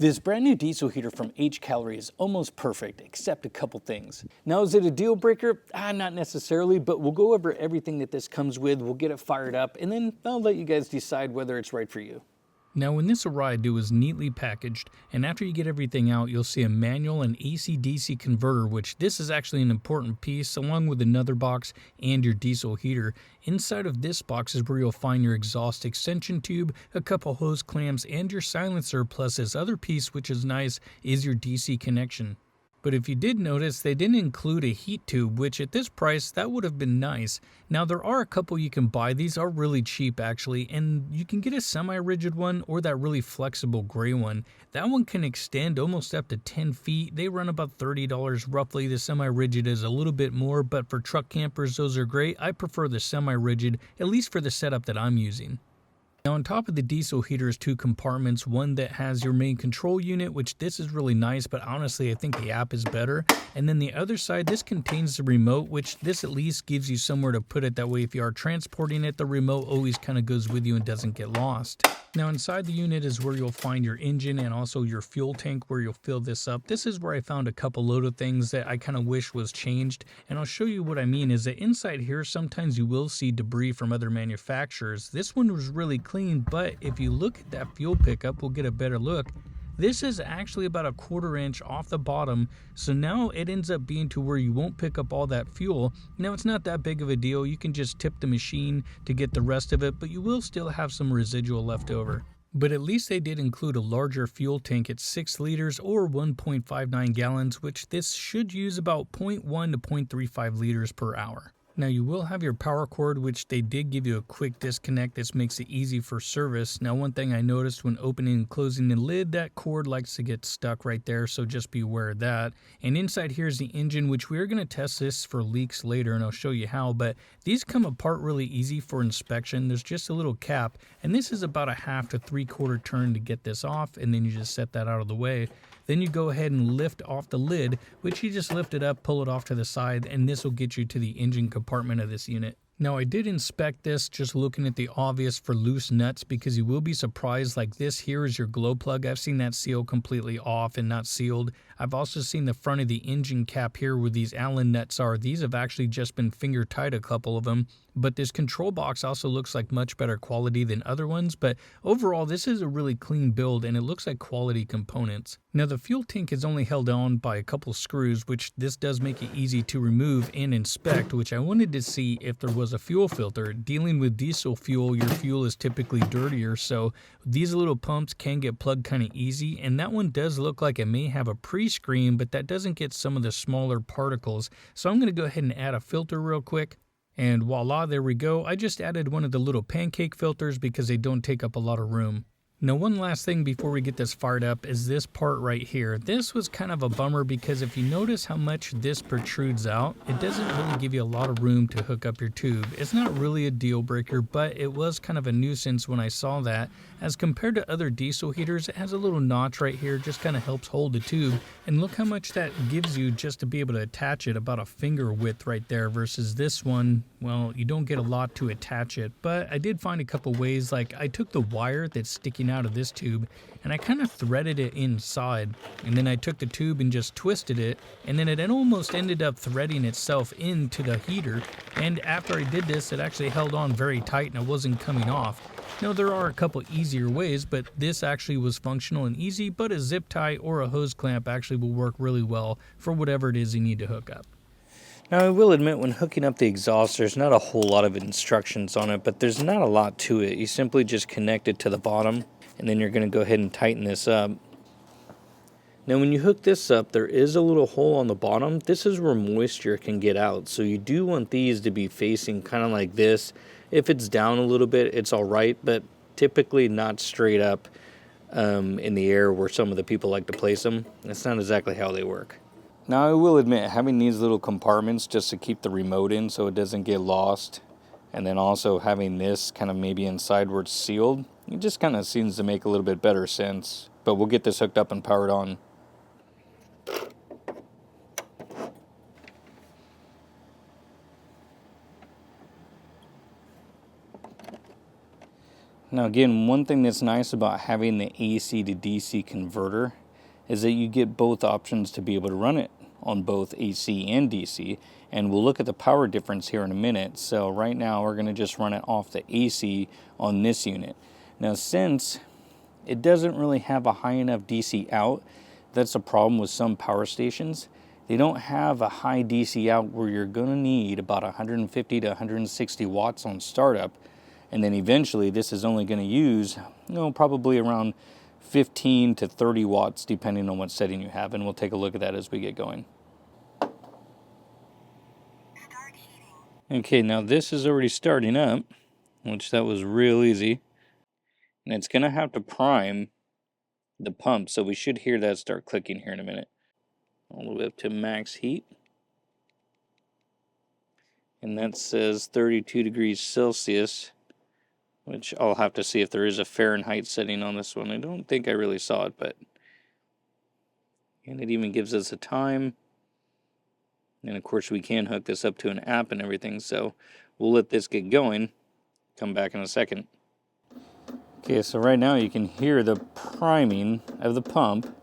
This brand new diesel heater from Hcalory is almost perfect, except a couple things. Now, is it a deal breaker? Not necessarily, but we'll go over everything that this comes with, we'll get it fired up, and then I'll let you guys decide whether it's right for you. Now when this arrived, it was neatly packaged, and after you get everything out, you'll see a manual and AC-DC converter, which this is actually an important piece, along with another box and your diesel heater. Inside of this box is where you'll find your exhaust extension tube, a couple hose clamps, and your silencer, plus this other piece, which is nice, is your DC connection. But if you did notice, they didn't include a heat tube, which at this price, that would have been nice. Now there are a couple you can buy. These are really cheap actually, and you can get a semi-rigid one or that really flexible gray one. That one can extend almost up to 10 feet. They run about $30 roughly. The semi-rigid is a little bit more, but for truck campers, those are great. I prefer the semi-rigid, at least for the setup that I'm using. Now on top of the diesel heater is two compartments, one that has your main control unit, which this is really nice, but honestly I think the app is better. And then the other side, this contains the remote, which this at least gives you somewhere to put it. That way if you are transporting it, the remote always kind of goes with you and doesn't get lost. Now inside the unit is where you'll find your engine and also your fuel tank where you'll fill this up. This is where I found a couple load of things that I kind of wish was changed, and I'll show you what I mean. Is that inside here sometimes you will see debris from other manufacturers. This one was really clean, but if you look at that fuel pickup, we'll get a better look. This is actually about a 1/4 inch off the bottom, so now it ends up being to where you won't pick up all that fuel. Now it's not that big of a deal, you can just tip the machine to get the rest of it, but you will still have some residual left over. But at least they did include a larger fuel tank at 6 liters or 1.59 gallons, which this should use about 0.1 to 0.35 liters per hour. Now you will have your power cord, which they did give you a quick disconnect. This makes it easy for service. Now one thing I noticed when opening and closing the lid, that cord likes to get stuck right there, so just be aware of that. And inside here is the engine, which we are going to test this for leaks later, and I'll show you how, but these come apart really easy for inspection. There's just a little cap, and this is about a 1/2 to 3/4 turn to get this off, and then you just set that out of the way. Then you go ahead and lift off the lid, which you just lift it up, pull it off to the side, and this will get you to the engine compartment of this unit. Now I did inspect this, just looking at the obvious for loose nuts, because you will be surprised. Like this here is your glow plug. I've seen that seal completely off and not sealed. I've also seen the front of the engine cap here where these Allen nuts are. These have actually just been finger tight, a couple of them. But this control box also looks like much better quality than other ones. But overall, this is a really clean build and it looks like quality components. Now the fuel tank is only held on by a couple screws, which this does make it easy to remove and inspect, which I wanted to see if there was a fuel filter. Dealing with diesel fuel, your fuel is typically dirtier, so these little pumps can get plugged kind of easy, and that one does look like it may have a pre-screen, but that doesn't get some of the smaller particles. So I'm going to go ahead and add a filter real quick. And voila, there we go. I just added one of the little pancake filters because they don't take up a lot of room. Now one last thing before we get this fired up is this part right here. This was kind of a bummer because if you notice how much this protrudes out, it doesn't really give you a lot of room to hook up your tube. It's not really a deal breaker, but it was kind of a nuisance when I saw that. As compared to other diesel heaters, it has a little notch right here, just kind of helps hold the tube. And look how much that gives you just to be able to attach it, about a finger width right there, versus this one, well, you don't get a lot to attach it. But I did find a couple ways. Like I took the wire that's sticking out of this tube and I kind of threaded it inside, and then I took the tube and just twisted it, and then it almost ended up threading itself into the heater. And after I did this, it actually held on very tight and it wasn't coming off. Now there are a couple easier ways, but this actually was functional and easy, but a zip tie or a hose clamp actually will work really well for whatever it is you need to hook up. Now I will admit, when hooking up the exhaust, there's not a whole lot of instructions on it, but there's not a lot to it. You simply just connect it to the bottom, and then you're going to go ahead and tighten this up. Now when you hook this up, there is a little hole on the bottom. This is where moisture can get out, so you do want these to be facing kind of like this. If it's down a little bit, it's alright, but typically not straight up in the air where some of the people like to place them. That's not exactly how they work. Now I will admit, having these little compartments just to keep the remote in so it doesn't get lost, and then also having this kind of maybe inside where it's sealed, it just kind of seems to make a little bit better sense. But we'll get this hooked up and powered on. Now again, one thing that's nice about having the AC to DC converter is that you get both options to be able to run it on both AC and DC. And we'll look at the power difference here in a minute. So right now we're going to just run it off the AC on this unit. Now since it doesn't really have a high enough DC out, that's a problem with some power stations. They don't have a high DC out where you're going to need about 150 to 160 watts on startup. And then eventually this is only going to use, probably around 15 to 30 watts depending on what setting you have. And we'll take a look at that as we get going. Okay, now this is already starting up, which that was real easy. And it's going to have to prime the pump, so we should hear that start clicking here in a minute. All the way up to max heat. And that says 32 degrees Celsius, which I'll have to see if there is a Fahrenheit setting on this one. I don't think I really saw it, but... And it even gives us a time. And of course we can hook this up to an app and everything, so we'll let this get going. Come back in a second. Okay, so right now you can hear the priming of the pump,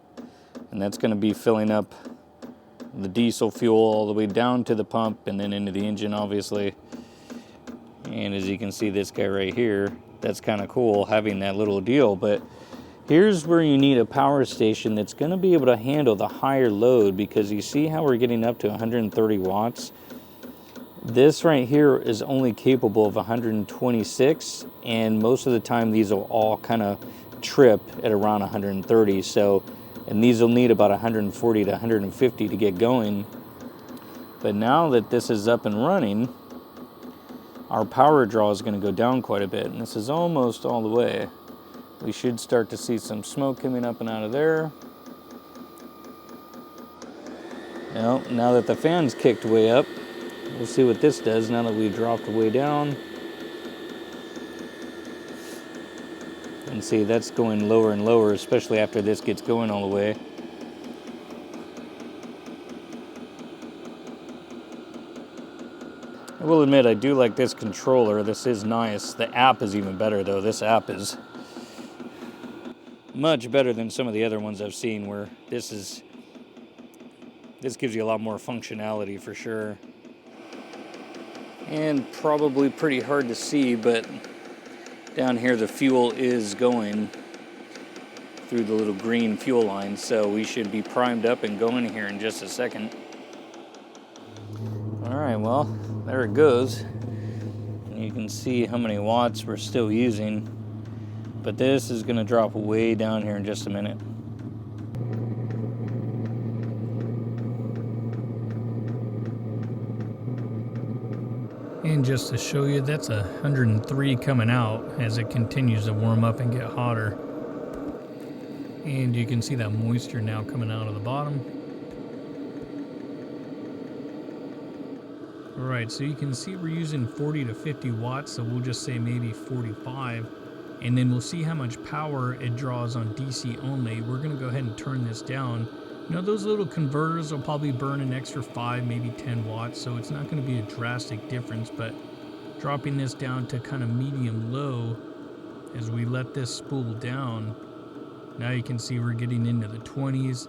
and that's going to be filling up the diesel fuel all the way down to the pump and then into the engine, obviously. And as you can see, this guy right here, that's kind of cool having that little deal, but here's where you need a power station that's going to be able to handle the higher load, because you see how we're getting up to 130 watts? This right here is only capable of 126, and most of the time these will all kind of trip at around 130. So, and these will need about 140 to 150 to get going. But now that this is up and running, our power draw is going to go down quite a bit, and this is almost all the way. We should start to see some smoke coming up and out of there. Now that the fan's kicked way up, we'll see what this does now that we dropped way down. And see, that's going lower and lower, especially after this gets going all the way. I will admit, I do like this controller. This is nice. The app is even better, though. This app is much better than some of the other ones I've seen, where this gives you a lot more functionality for sure. And probably pretty hard to see, but down here the fuel is going through the little green fuel line, so we should be primed up and going here in just a second. Alright, well, there it goes. You can see how many watts we're still using. But this is going to drop way down here in just a minute. And just to show you, that's 103 coming out as it continues to warm up and get hotter. And you can see that moisture now coming out of the bottom. Alright, so you can see we're using 40 to 50 watts, so we'll just say maybe 45. And then we'll see how much power it draws on DC only. We're going to go ahead and turn this down. Those little converters will probably burn an extra 5, maybe 10 watts, so it's not going to be a drastic difference, but dropping this down to kind of medium-low as we let this spool down, now you can see we're getting into the 20s,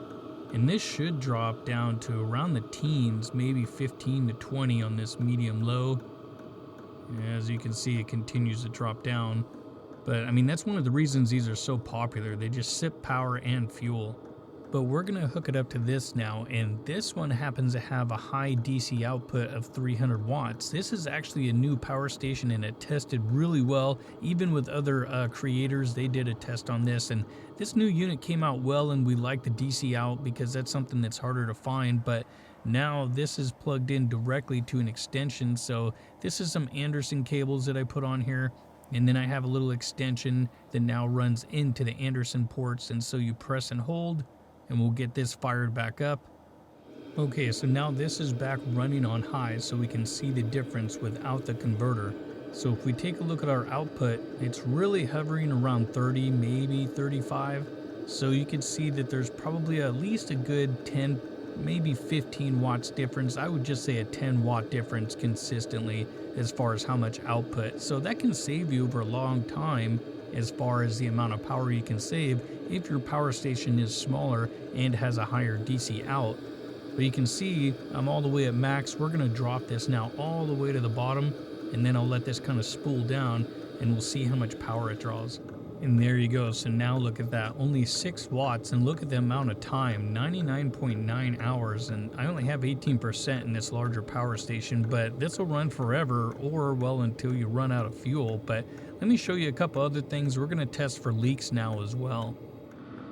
and this should drop down to around the teens, maybe 15 to 20 on this medium-low. As you can see, it continues to drop down. But, I mean, that's one of the reasons these are so popular. They just sip power and fuel. But we're going to hook it up to this now, and this one happens to have a high DC output of 300 watts. This is actually a new power station, and it tested really well. Even with other creators, they did a test on this, and this new unit came out well, and we like the DC out because that's something that's harder to find. But now this is plugged in directly to an extension, so this is some Anderson cables that I put on here. And then I have a little extension that now runs into the Anderson ports, and so you press and hold, and we'll get this fired back up. Okay, so now this is back running on high, so we can see the difference without the converter. So if we take a look at our output, it's really hovering around 30, maybe 35. So you can see that there's probably at least a good 10, maybe 15 watts difference. I would just say a 10 watt difference consistently as far as how much output. So that can save you over a long time as far as the amount of power you can save if your power station is smaller and has a higher DC out. But you can see I'm all the way at max. We're going to drop this now all the way to the bottom, and then I'll let this kind of spool down and we'll see how much power it draws. And there you go. So now look at that, only 6 watts, and look at the amount of time, 99.9 hours, and I only have 18% in this larger power station, but this will run forever, or well, until you run out of fuel. But let me show you a couple other things. We're going to test for leaks now as well.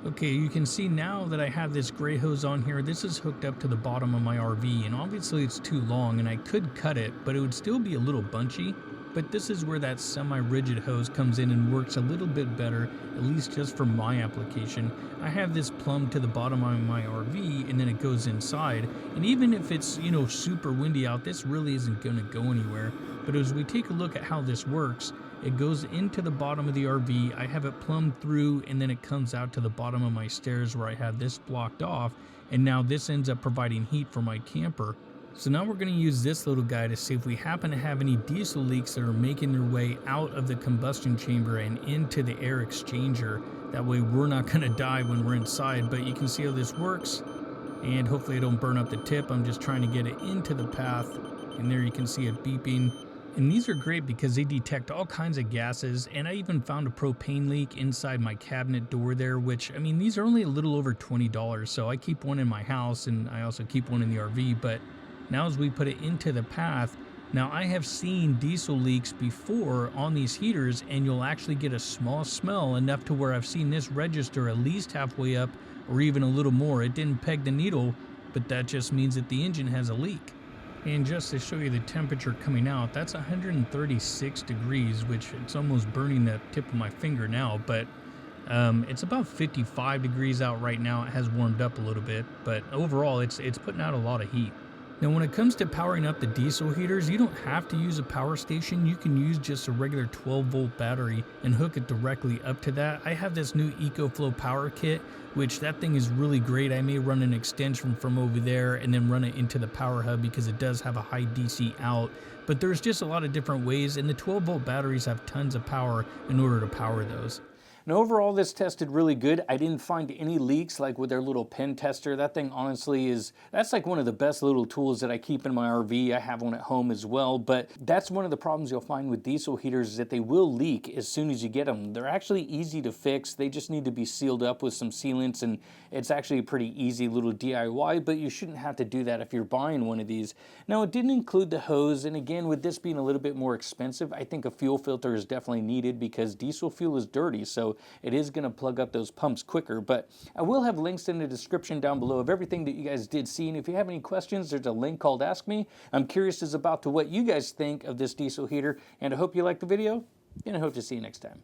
Okay, you can see now that I have this gray hose on here. This is hooked up to the bottom of my RV, and obviously it's too long and I could cut it, but it would still be a little bunchy. But this is where that semi-rigid hose comes in and works a little bit better, at least just for my application. I have this plumbed to the bottom of my RV, and then it goes inside. And even if it's, super windy out, this really isn't going to go anywhere. But as we take a look at how this works, it goes into the bottom of the RV. I have it plumbed through, and then it comes out to the bottom of my stairs where I have this blocked off. And now this ends up providing heat for my camper. So now we're going to use this little guy to see if we happen to have any diesel leaks that are making their way out of the combustion chamber and into the air exchanger. That way we're not going to die when we're inside, but you can see how this works. And hopefully I don't burn up the tip. I'm just trying to get it into the path. And there you can see it beeping. And these are great because they detect all kinds of gases, and I even found a propane leak inside my cabinet door there, which, I mean, these are only a little over $20, so I keep one in my house, and I also keep one in the RV. But now as we put it into the path, now I have seen diesel leaks before on these heaters, and you'll actually get a small smell, enough to where I've seen this register at least halfway up or even a little more. It didn't peg the needle, but that just means that the engine has a leak. And just to show you the temperature coming out, that's 136 degrees, which it's almost burning the tip of my finger now, but it's about 55 degrees out right now. It has warmed up a little bit, but overall it's putting out a lot of heat. Now when it comes to powering up the diesel heaters, you don't have to use a power station. You can use just a regular 12-volt battery and hook it directly up to that. I have this new EcoFlow power kit, which that thing is really great. I may run an extension from over there and then run it into the power hub because it does have a high DC out. But there's just a lot of different ways, and the 12-volt batteries have tons of power in order to power those. And overall, this tested really good. I didn't find any leaks like with their little pen tester. That thing honestly that's like one of the best little tools that I keep in my RV. I have one at home as well, but that's one of the problems you'll find with diesel heaters, is that they will leak as soon as you get them. They're actually easy to fix. They just need to be sealed up with some sealants, and it's actually a pretty easy little DIY, but you shouldn't have to do that if you're buying one of these. Now, it didn't include the hose, and again, with this being a little bit more expensive, I think a fuel filter is definitely needed because diesel fuel is dirty, so it is going to plug up those pumps quicker. But I will have links in the description down below of everything that you guys did see, and if you have any questions, there's a link called Ask Me. I'm curious as about to what you guys think of this diesel heater, and I hope you liked the video, and I hope to see you next time.